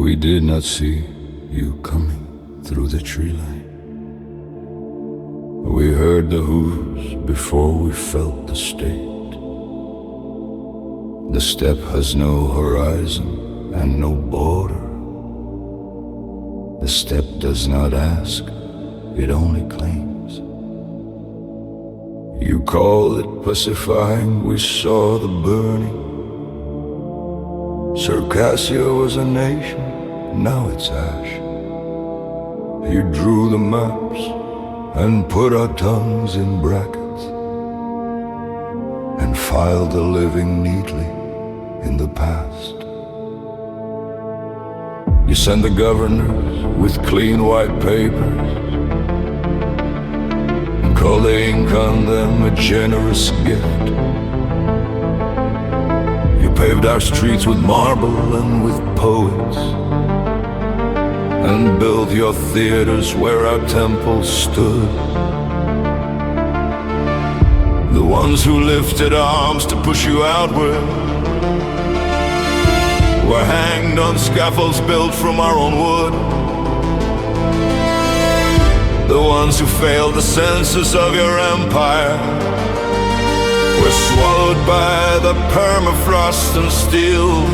We did not see you coming through the tree line. We heard the hooves before we felt the state. The steppe has no horizon and no border. The steppe does not ask, it only claims. You call it pacifying, we saw the burning. Circassia was a nation, now it's ash. You drew the maps and put our tongues in brackets and filed the living neatly in the past. You send the governors with clean white papers and call the ink on them a generous gift. You paved our streets with marble and with poets and built your theaters where our temples stood. The ones who lifted arms to push you outward were hanged on scaffolds built from our own wood. The ones who failed the census of your empire were swallowed by the permafrost and steel.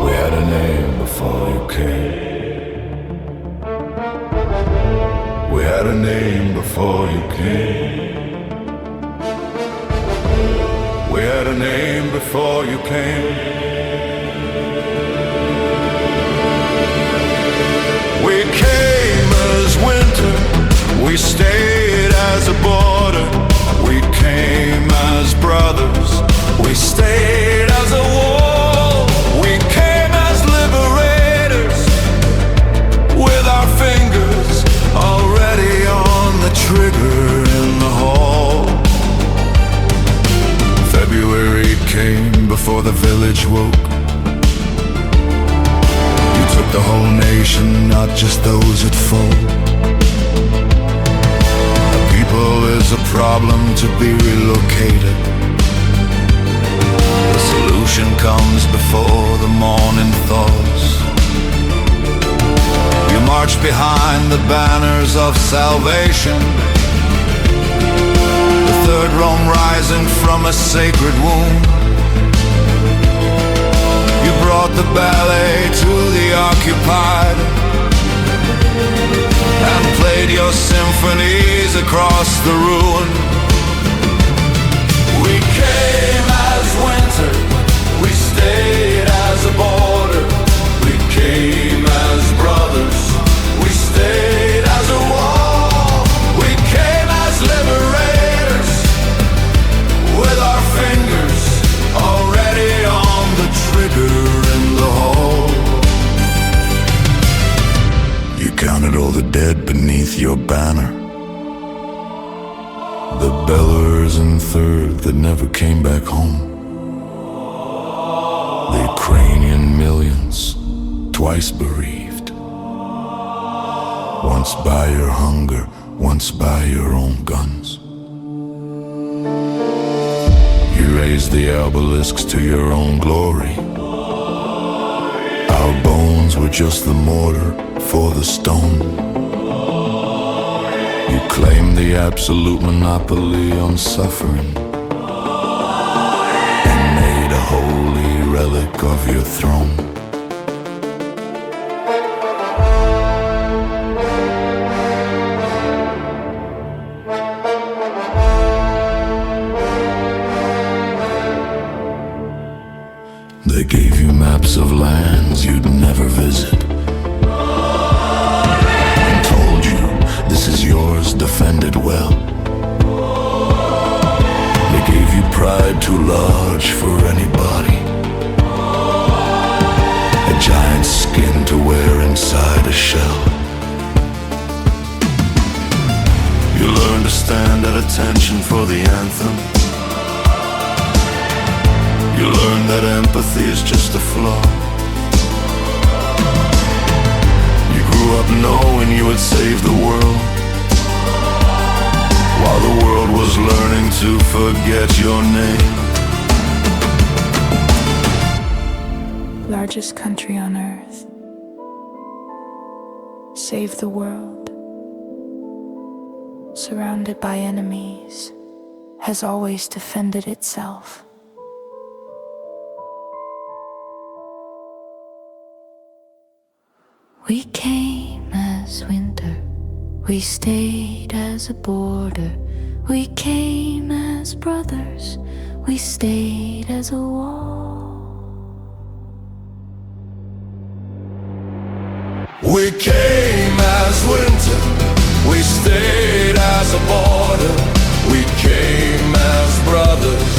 We had a name before you came. We had a name before you came. We had a name before you came. We came as winter, we stayed as a border. We came as brothers, we stayed as a wall. We came as liberators, with our fingers already on the trigger in the hall. February came before the village woke. You took the whole nation, not just those at fault. A people is a problem to be relocated. The solution comes before the morning thaws. You march behind the banners of salvation, the third Rome rising from a sacred womb. You brought the ballet to the occupied and played your symphonies across the ruin. We came as winter, we stayed as a border. We came as brothers, we stayed as a wall. We came as liberators, with our fingers already on the trigger in the hall. You counted all the dead beneath your banner, the bellers and third that never came back home, the Ukrainian millions twice bereaved, once by your hunger, once by your own guns. You raised the obelisks to your own glory. Our bones were just the mortar for the stone. You claimed the absolute monopoly on suffering and made a holy relic of your throne. They gave you maps of lands you'd never visit and told you this is yours, defend it well. They gave you pride too large for anybody, a giant skin to wear inside a shell. You learned to stand at attention for the anthem. You learned that empathy is just a flaw. You grew up knowing you would save the world, while the world was learning to forget your name. largest country on earth, saved the world, surrounded by enemies, has always defended itself. We came as winter, we stayed as a border. We came as brothers, we stayed as a wall. We came as winter, we stayed as a border. We came as brothers,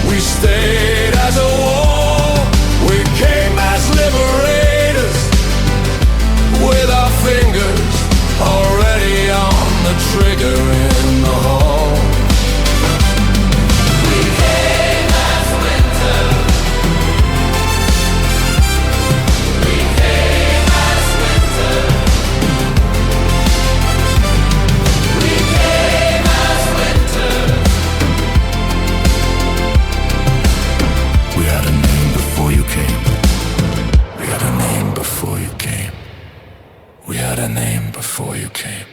we stayed as a war. We came as liberators, with our fingers already on the trigger in the hall. We came as winter. We came as winter. We came as winter. We had a name before you came. We had a name before you came. We had a name before you came.